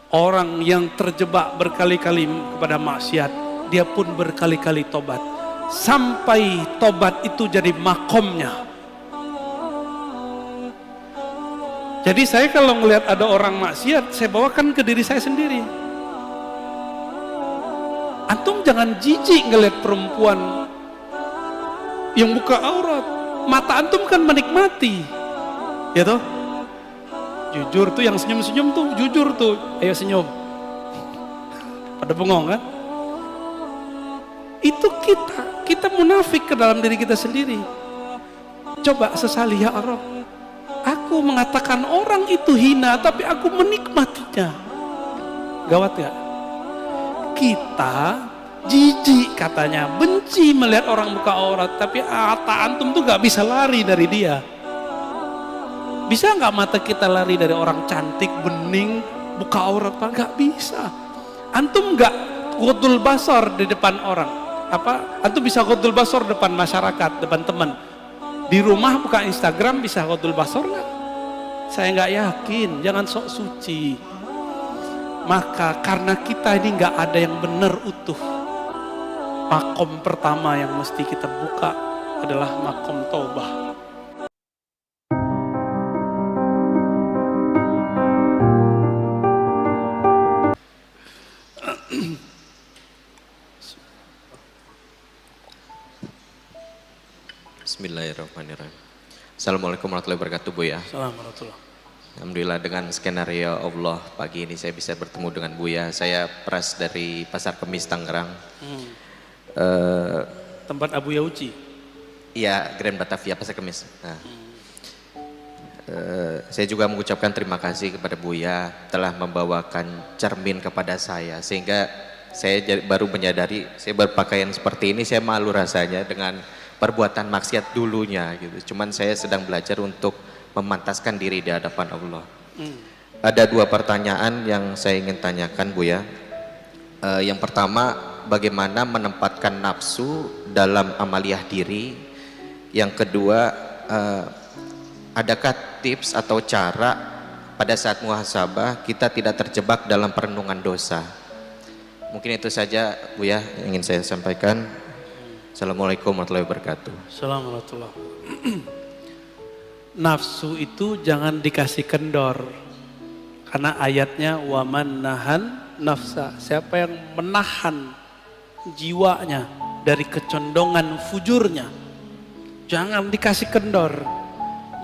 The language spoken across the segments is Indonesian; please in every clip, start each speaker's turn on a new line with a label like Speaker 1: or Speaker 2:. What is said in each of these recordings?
Speaker 1: Orang yang terjebak berkali-kali kepada maksiat, dia pun berkali-kali tobat. Sampai tobat itu jadi makomnya. Jadi saya kalau melihat ada orang maksiat, saya bawakan ke diri saya sendiri. Antum jangan jijik ngelihat perempuan yang buka aurat. Mata antum kan menikmati, ya toh? Jujur tuh, yang senyum-senyum tuh jujur tuh, ayo senyum. Pada bengong kan? Itu kita munafik ke dalam diri kita sendiri. Coba sesali, ya Allah, aku mengatakan orang itu hina, tapi aku menikmatinya. Gawat gak? Kita jijik katanya, benci melihat orang buka aurat, tapi mata antum tuh gak bisa lari dari dia. Bisa nggak mata kita lari dari orang cantik, bening, buka aurat? Nggak bisa. Antum nggak ghadul basar di depan orang. Antum bisa ghadul basar depan masyarakat, depan teman. Di rumah buka Instagram bisa ghadul basar nggak? Saya nggak yakin. Jangan sok suci. Maka karena kita ini nggak ada yang benar utuh, makom pertama yang mesti kita buka adalah makom taubah.
Speaker 2: Bismillahirrahmanirrahim. Assalamualaikum warahmatullahi wabarakatuh, Buya.
Speaker 1: Assalamualaikum.
Speaker 2: Alhamdulillah dengan skenario Allah pagi ini saya bisa bertemu dengan Buya. Saya Pras dari Pasar Kemis Tangerang.
Speaker 1: Tempat Abu Yauci.
Speaker 2: Iya, Grand Batavia Pasar Kemis. Nah, saya juga mengucapkan terima kasih kepada Buya telah membawakan cermin kepada saya, sehingga saya baru menyadari saya berpakaian seperti ini saya malu rasanya dengan perbuatan maksiat dulunya gitu. Cuman saya sedang belajar untuk memantaskan diri di hadapan Allah. Ada dua pertanyaan yang saya ingin tanyakan, Buya. Yang pertama, bagaimana menempatkan nafsu dalam amaliyah diri? Yang kedua, adakah tips atau cara pada saat muhasabah kita tidak terjebak dalam perenungan dosa? Mungkin itu saja, Buya, yang ingin saya sampaikan. Assalamualaikum warahmatullahi wabarakatuh.
Speaker 1: Assalamualaikum. Nafsu itu jangan dikasih kendor, karena ayatnya waman nahan nafsa, siapa yang menahan jiwanya dari kecondongan fujurnya, jangan dikasih kendor.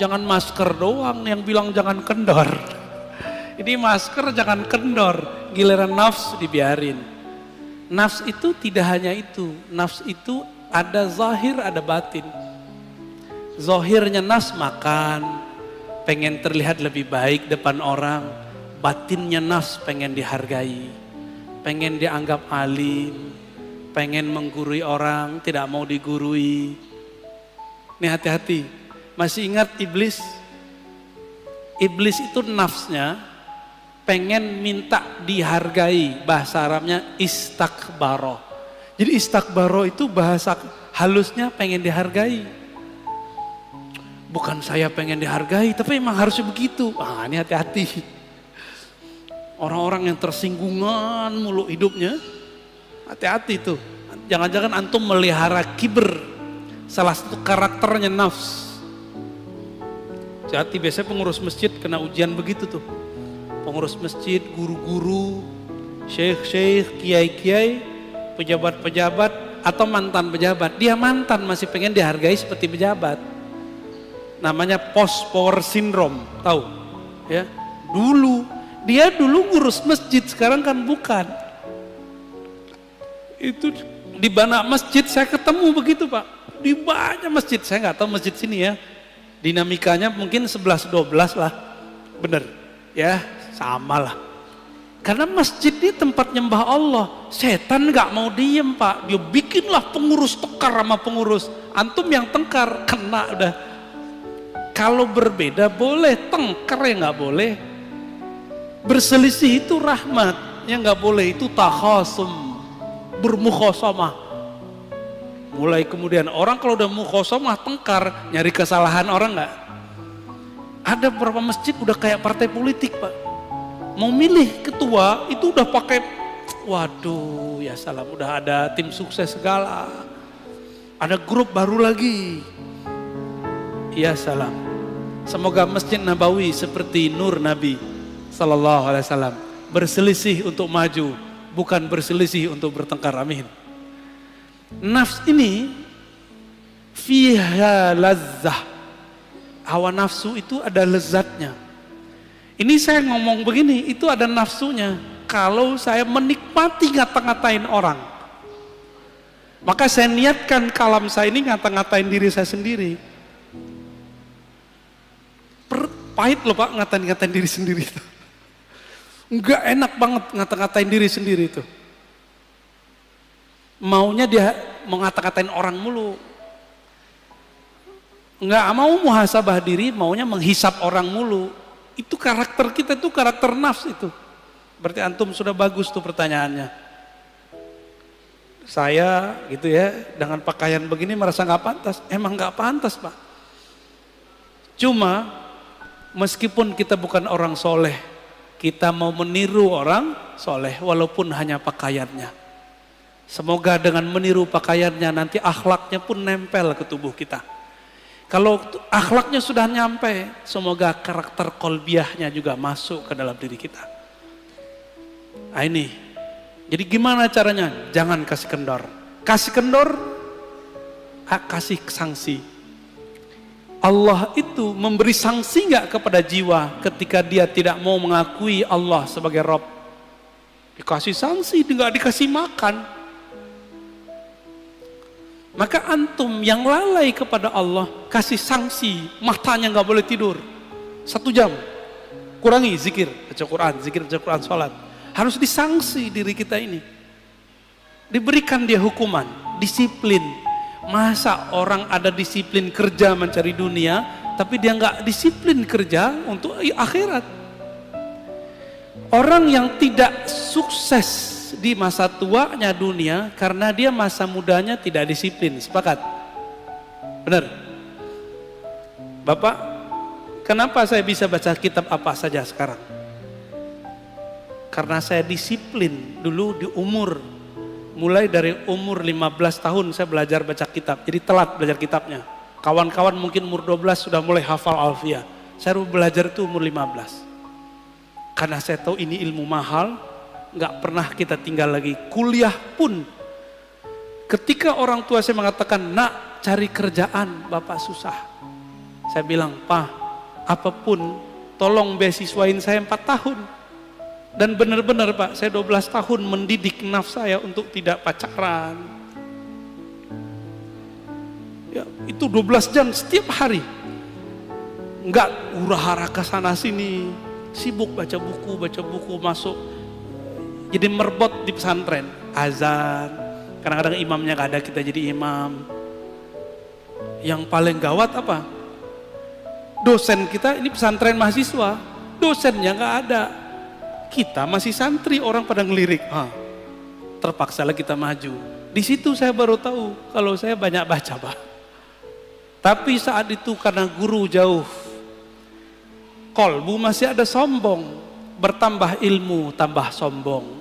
Speaker 1: Jangan masker doang yang bilang jangan kendor. Ini masker jangan kendor, giliran nafsu dibiarin. Nafs itu tidak hanya itu, nafs itu ada zahir, ada batin. Zahirnya nafs makan, pengen terlihat lebih baik depan orang. Batinnya nafs pengen dihargai, pengen dianggap alim, pengen menggurui orang, tidak mau digurui. Ini hati-hati. Masih ingat iblis? Iblis itu nafsnya pengen minta dihargai, bahasa Arabnya istakbaro. Jadi istakbaro itu bahasa halusnya pengen dihargai. Bukan saya pengen dihargai, tapi emang harusnya begitu. Ini hati-hati. Orang-orang yang tersinggungan mulu hidupnya, hati-hati tuh. Jangan-jangan antum melihara kiber, salah satu karakternya nafs. Hati, biasanya pengurus masjid kena ujian begitu tuh. Pengurus masjid, guru-guru, syekh-syekh, kiai-kiai, pejabat-pejabat atau mantan pejabat. Dia mantan masih pengen dihargai seperti pejabat. Namanya post power syndrome, tahu? Ya, dia dulu ngurus masjid, sekarang kan bukan. Itu di banyak masjid saya ketemu begitu, Pak. Di banyak masjid, saya nggak tahu masjid sini ya. Dinamikanya mungkin 11-12 lah, bener ya, sama lah. Karena masjid ini tempat nyembah Allah. Setan nggak mau diem, Pak. Dia bikinlah pengurus tekar sama pengurus. Antum yang tengkar kena udah. Kalau berbeda boleh, tengkar ya nggak boleh. Berselisih itu rahmat, yang nggak boleh itu takhasum, bermukhasamah. Mulai kemudian orang kalau udah mukhasamah tengkar, nyari kesalahan orang nggak? Ada beberapa masjid udah kayak partai politik, Pak. Mau milih ketua itu udah pakai, waduh ya salam, udah ada tim sukses segala, ada grup baru lagi. Ya salam. Semoga Masjid Nabawi seperti nur Nabi Sallallahu Alaihi Wasallam, berselisih untuk maju, bukan berselisih untuk bertengkar. Amin. Nafs ini fiha lazzah, hawa nafsu itu ada lezatnya. Ini saya ngomong begini, itu ada nafsunya. Kalau saya menikmati ngata-ngatain orang, maka saya niatkan kalam saya ini ngata-ngatain diri saya sendiri. Pahit loh Pak ngata-ngatain diri sendiri itu. Enggak enak banget ngata-ngatain diri sendiri itu. Maunya dia mau ngata-ngatain orang mulu. Enggak mau muhasabah diri, maunya menghisap orang mulu. Itu karakter kita, itu karakter nafs itu. Berarti antum sudah bagus tuh pertanyaannya. Saya gitu ya, dengan pakaian begini merasa nggak pantas. Emang nggak pantas Pak. Cuma meskipun kita bukan orang soleh, kita mau meniru orang soleh walaupun hanya pakaiannya. Semoga dengan meniru pakaiannya nanti akhlaknya pun nempel ke tubuh kita. Kalau akhlaknya sudah nyampe, semoga karakter kolbiahnya juga masuk ke dalam diri kita. Nah ini, jadi gimana caranya? Jangan kasih kendor. Kasih kendor, kasih sanksi. Allah itu memberi sanksi nggak kepada jiwa ketika dia tidak mau mengakui Allah sebagai Rabb? Dikasih sanksi, nggak dikasih makan. Maka antum yang lalai kepada Allah, kasih sanksi, matanya nggak boleh tidur 1 jam, kurangi zikir, baca Quran, sholat. Harus disangsi diri kita ini, diberikan dia hukuman, disiplin. Masa orang ada disiplin kerja mencari dunia, tapi dia nggak disiplin kerja untuk akhirat. Orang yang tidak sukses di masa tuanya dunia karena dia masa mudanya tidak disiplin. Sepakat? Benar? Bapak, kenapa saya bisa baca kitab apa saja sekarang? Karena saya disiplin dulu di umur, mulai dari umur 15 tahun saya belajar baca kitab, jadi telat belajar kitabnya. Kawan-kawan mungkin umur 12 sudah mulai hafal alfiah, saya belajar itu umur 15. Karena saya tahu ini ilmu mahal, nggak pernah kita tinggal lagi. Kuliah pun, ketika orang tua saya mengatakan, nak cari kerjaan bapak susah, saya bilang, Pak, apapun tolong beasiswain saya 4 tahun. Dan benar-benar Pak, saya 12 tahun mendidik nafs saya untuk tidak pacaran. Ya, itu 12 jam setiap hari. Enggak hura-hara ke sana sini, sibuk baca buku masuk. Jadi merbot di pesantren, azan. Kadang-kadang imamnya gak ada, kita jadi imam. Yang paling gawat apa? Dosen kita ini pesantren mahasiswa, dosennya gak ada. Kita masih santri, orang pada ngelirik. Terpaksalah kita maju. Di situ saya baru tahu kalau saya banyak baca Pak. Tapi saat itu karena guru jauh, kolbu masih ada sombong. Bertambah ilmu, tambah sombong.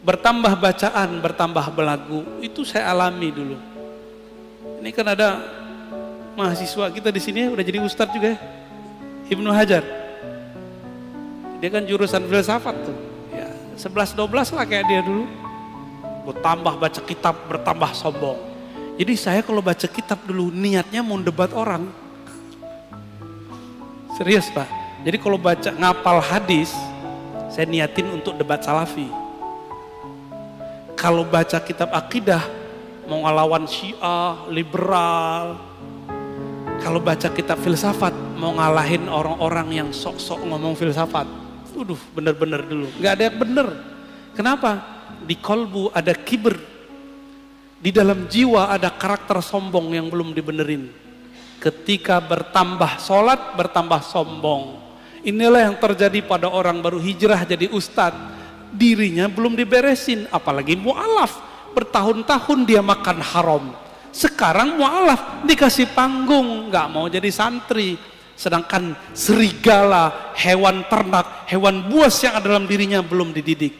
Speaker 1: Bertambah bacaan, bertambah belagu. Itu saya alami dulu. Ini kan ada mahasiswa kita di sini udah jadi ustadz juga ya, Ibnu Hajar. Dia kan jurusan filsafat tuh. Ya, 11-12 lah kayak dia dulu. Bertambah baca kitab, bertambah sombong. Jadi saya kalau baca kitab dulu niatnya mau debat orang. Serius Pak. Jadi kalau baca ngapal hadis, saya niatin untuk debat salafi. Kalau baca kitab akidah, mau ngelawan Syiah, liberal. Kalau baca kitab filsafat, mau ngalahin orang-orang yang sok-sok ngomong filsafat. Bener-bener dulu. Gak ada yang bener. Kenapa? Di kolbu ada kibir. Di dalam jiwa ada karakter sombong yang belum dibenerin. Ketika bertambah sholat, bertambah sombong. Inilah yang terjadi pada orang baru hijrah jadi ustadz. Dirinya belum diberesin, apalagi mu'alaf. Bertahun-tahun dia makan haram. Sekarang mu'alaf dikasih panggung, gak mau jadi santri. Sedangkan serigala, hewan ternak, hewan buas yang ada dalam dirinya belum dididik.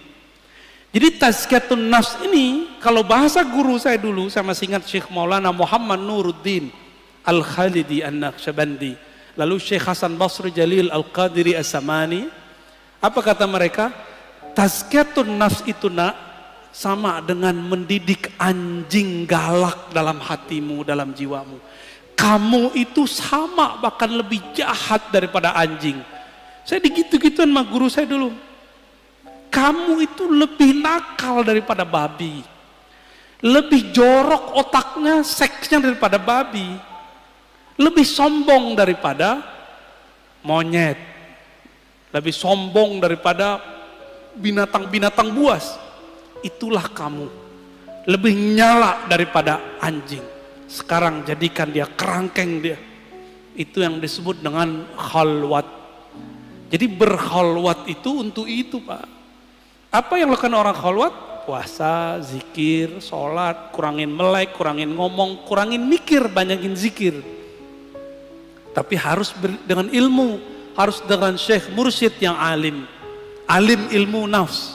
Speaker 1: Jadi tazkiyatun nafs ini, kalau bahasa guru saya dulu, saya masih ingat Syekh Maulana Muhammad Nuruddin Al-Khalidi An-Naqsyabandi, lalu Syekh Hasan Basri Jalil Al-Qadiri As-Samani, apa kata mereka? Tazkiyatun nafs itu nak sama dengan mendidik anjing galak dalam hatimu, dalam jiwamu. Kamu itu sama, bahkan lebih jahat daripada anjing. Saya digitu-gituan sama guru saya dulu. Kamu itu lebih nakal daripada babi. Lebih jorok otaknya, seksnya daripada babi. Lebih sombong daripada monyet. Lebih sombong daripada binatang-binatang buas. Itulah kamu. Lebih nyala daripada anjing. Sekarang jadikan dia kerangkeng dia. Itu yang disebut dengan khalwat. Jadi berkhalwat itu untuk itu Pak. Apa yang lakukan orang khalwat? Puasa, zikir, sholat, kurangin melek, kurangin ngomong, kurangin mikir, banyakin zikir. Tapi harus dengan ilmu, harus dengan syekh mursyid yang alim. Alim ilmu nafs.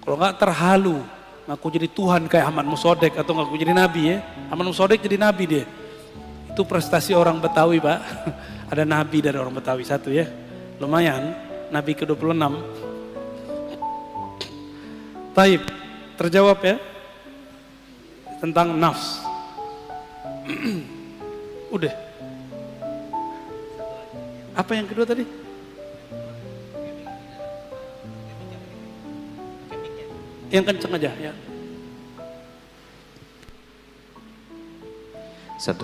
Speaker 1: Kalau enggak terhalu, ngaku jadi Tuhan kayak Ahmad Musodek atau ngaku jadi Nabi ya. Ahmad Musodek jadi Nabi dia. Itu prestasi orang Betawi Pak. Ada Nabi dari orang Betawi satu ya. Lumayan, Nabi ke-26. Taib, terjawab ya. Tentang nafs. Udah. Apa yang kedua tadi? Yang kenceng aja ya.
Speaker 2: Satu.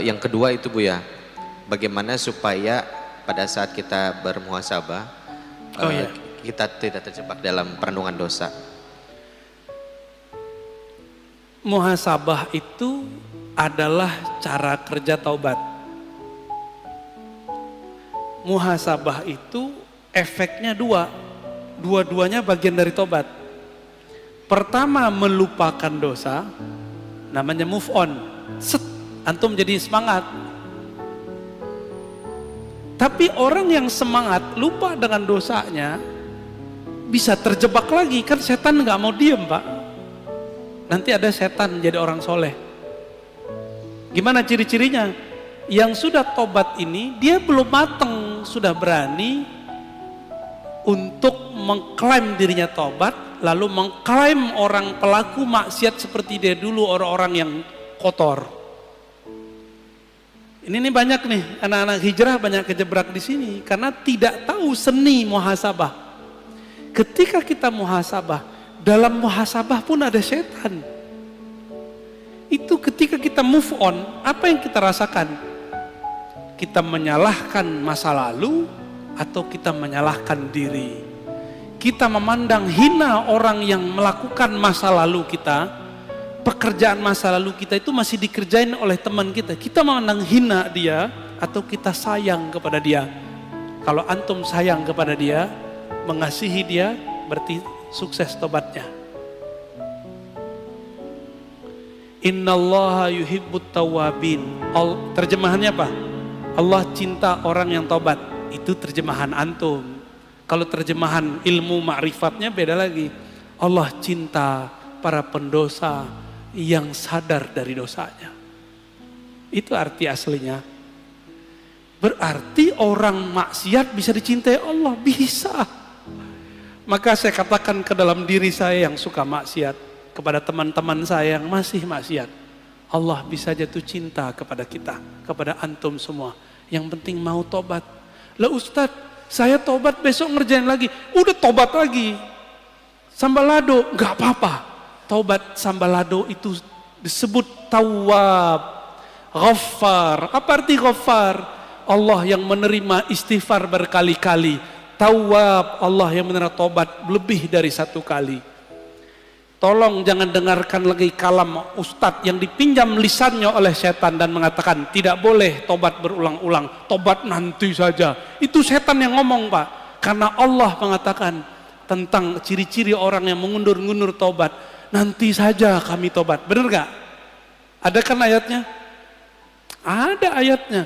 Speaker 2: Yang kedua itu Bu ya, bagaimana supaya pada saat kita bermuhasabah, kita tidak terjebak dalam perenungan dosa.
Speaker 1: Muhasabah itu adalah cara kerja taubat. Muhasabah itu efeknya dua. Dua-duanya bagian dari taubat. Pertama melupakan dosa, namanya move on. Set, antum jadi semangat. Tapi orang yang semangat lupa dengan dosanya bisa terjebak lagi, kan setan nggak mau diem Pak. Nanti ada setan jadi orang soleh. Gimana ciri-cirinya? Yang sudah tobat ini dia belum mateng, sudah berani untuk mengklaim dirinya tobat, lalu mengklaim orang pelaku maksiat seperti dia dulu, orang-orang yang kotor. Ini banyak nih anak-anak hijrah banyak kejebak di sini karena tidak tahu seni muhasabah. Ketika kita muhasabah, dalam muhasabah pun ada setan. Itu ketika kita move on, apa yang kita rasakan? Kita menyalahkan masa lalu atau kita menyalahkan diri. Kita memandang hina orang yang melakukan masa lalu kita. Pekerjaan masa lalu kita itu masih dikerjain oleh teman kita. Kita memandang hina dia atau kita sayang kepada dia. Kalau antum sayang kepada dia, mengasihi dia, berarti sukses tobatnya. Innallaha yuhibbut tawwabin. Terjemahannya apa? Allah cinta orang yang tobat. Itu terjemahan antum. Kalau terjemahan ilmu ma'rifatnya beda lagi. Allah cinta para pendosa yang sadar dari dosanya. Itu arti aslinya. Berarti orang maksiat bisa dicintai Allah, bisa. Maka saya katakan ke dalam diri saya yang suka maksiat, kepada teman-teman saya yang masih maksiat, Allah bisa jatuh cinta kepada kita, kepada antum semua. Yang penting mau tobat. Lah Ustadz, saya tobat besok ngerjain lagi. Udah tobat lagi. Sambalado, nggak apa-apa. Taubat sambalado itu disebut tawwab, ghaffar. Apa arti ghaffar? Allah yang menerima istighfar berkali-kali. Tawwab, Allah yang menerima taubat lebih dari satu kali. Tolong jangan dengarkan lagi kalam ustadz yang dipinjam lisannya oleh setan dan mengatakan tidak boleh tobat berulang-ulang, tobat nanti saja. Itu setan yang ngomong Pak. Karena Allah mengatakan tentang ciri-ciri orang yang mengundur-undur tobat. Nanti saja kami tobat. Benar gak? Ada kan ayatnya? Ada ayatnya.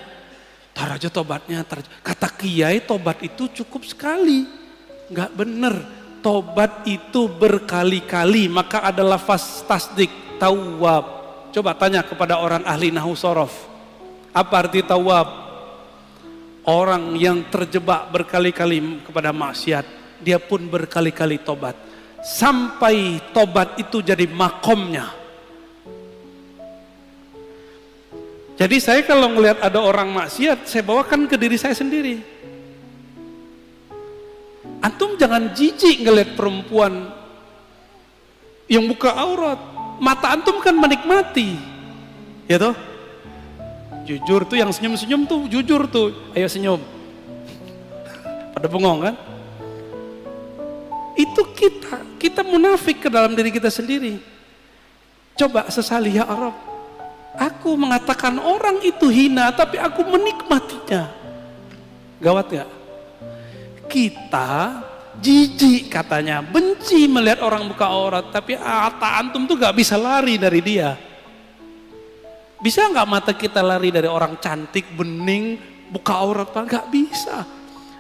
Speaker 1: tar aja tobatnya, kata kiai tobat itu cukup sekali. Nggak bener, tobat itu berkali-kali, maka ada lafaz tasdik, tawab. Coba tanya kepada orang ahli nahwu sorof, apa arti tawab? Orang yang terjebak berkali-kali kepada maksiat, dia pun berkali-kali tobat. Sampai tobat itu jadi makomnya. Jadi saya kalau melihat ada orang maksiat, saya bawakan ke diri saya sendiri. Antum jangan jijik ngelihat perempuan yang buka aurat. Mata antum kan menikmati. Ya toh? Jujur tuh yang senyum-senyum tuh, jujur tuh. Ayo senyum. Pada bengong kan? Itu kita munafik ke dalam diri kita sendiri. Coba sesali, ya Arab. Aku mengatakan orang itu hina, tapi aku menikmatinya. Gawat gak? Kita jijik katanya, benci melihat orang buka aurat, tapi mata antum tuh gak bisa lari dari dia. Bisa nggak mata kita lari dari orang cantik, bening, buka aurat? Nggak bisa.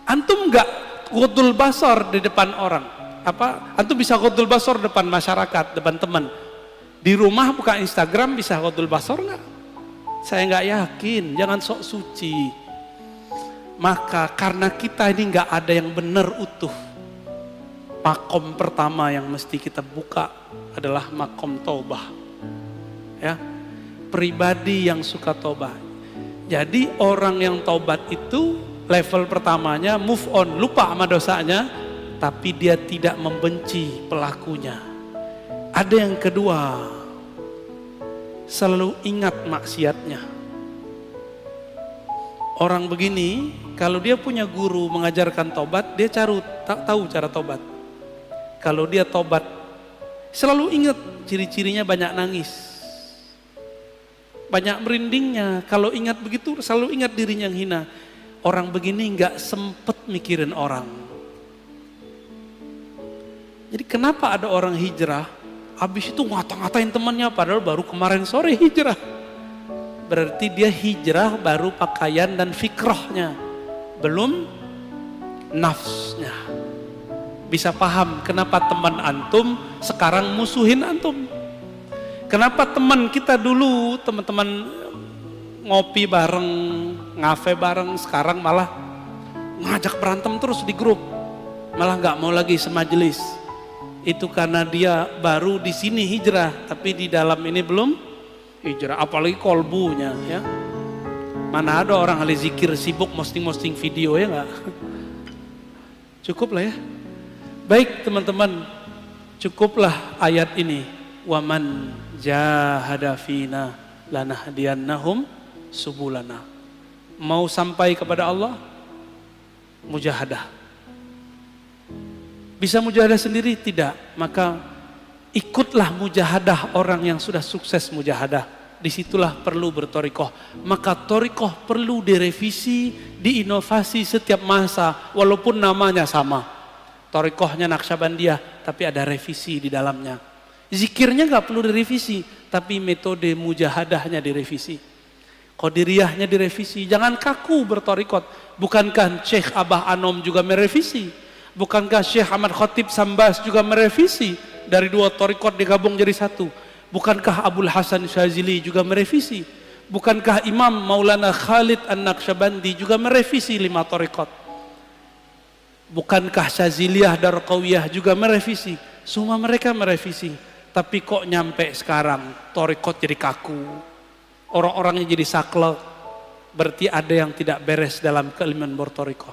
Speaker 1: Antum nggak ghadul basar di depan orang. Apa? Antum bisa ghadul basar depan masyarakat, depan teman. Di rumah buka Instagram bisa ghadul basar nggak? Saya nggak yakin. Jangan sok suci. Maka karena kita ini nggak ada yang benar utuh. Makom pertama yang mesti kita buka adalah makom taubah. Ya. Pribadi yang suka tobat. Jadi orang yang tobat itu level pertamanya move on, lupa sama dosanya, tapi dia tidak membenci pelakunya. Ada yang kedua, selalu ingat maksiatnya. Orang begini, kalau dia punya guru mengajarkan tobat, dia tahu cara tobat. Kalau dia tobat, selalu ingat ciri-cirinya banyak nangis. Banyak merindingnya, kalau ingat begitu selalu ingat dirinya yang hina. Orang begini nggak sempet mikirin orang. Jadi kenapa ada orang hijrah, habis itu ngata-ngatain temannya padahal baru kemarin sore hijrah. Berarti dia hijrah baru pakaian dan fikrahnya, belum nafsnya. Bisa paham kenapa teman antum sekarang musuhin antum. Kenapa teman kita dulu, teman-teman ngopi bareng, ngafe bareng, sekarang malah ngajak berantem terus di grup, malah nggak mau lagi semajelis. Itu karena dia baru di sini hijrah, tapi di dalam ini belum hijrah. Apalagi kolbunya, ya. Mana ada orang ahli zikir sibuk posting video, ya nggak? Cukup lah ya. Baik teman-teman, cukuplah ayat ini. Waman jahada fina lanahdiyannahum subulana. Mau sampai kepada Allah, mujahadah. Bisa mujahadah sendiri? Tidak. Maka ikutlah mujahadah orang yang sudah sukses mujahadah. Disitulah perlu bertorikoh. Maka torikoh perlu direvisi, diinovasi setiap masa, walaupun namanya sama. Torikohnya Naqsyabandiyah, tapi ada revisi di dalamnya. Zikirnya nggak perlu direvisi, tapi metode mujahadahnya direvisi. Qadiriyahnya direvisi. Jangan kaku bertorikot. Bukankah Syekh Abah Anom juga merevisi? Bukankah Syekh Ahmad Khatib Sambas juga merevisi? Dari 2 torikot digabung jadi 1. Bukankah Abul Hasan Syazili juga merevisi? Bukankah Imam Maulana Khalid An-Naqsyabandi juga merevisi 5 torikot? Bukankah Syaziliyah Darqawiyah juga merevisi? Semua mereka merevisi. Tapi kok nyampe sekarang torikot jadi kaku, orang-orangnya jadi saklek, berarti ada yang tidak beres dalam keilmuan bertorikoh.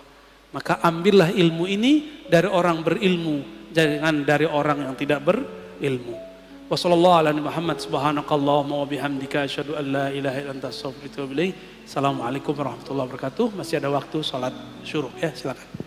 Speaker 1: Maka ambillah ilmu ini dari orang berilmu, jangan dari orang yang tidak berilmu. Wassalamualaikum warahmatullahi wabarakatuh. Masih ada waktu sholat syuruk, ya silakan.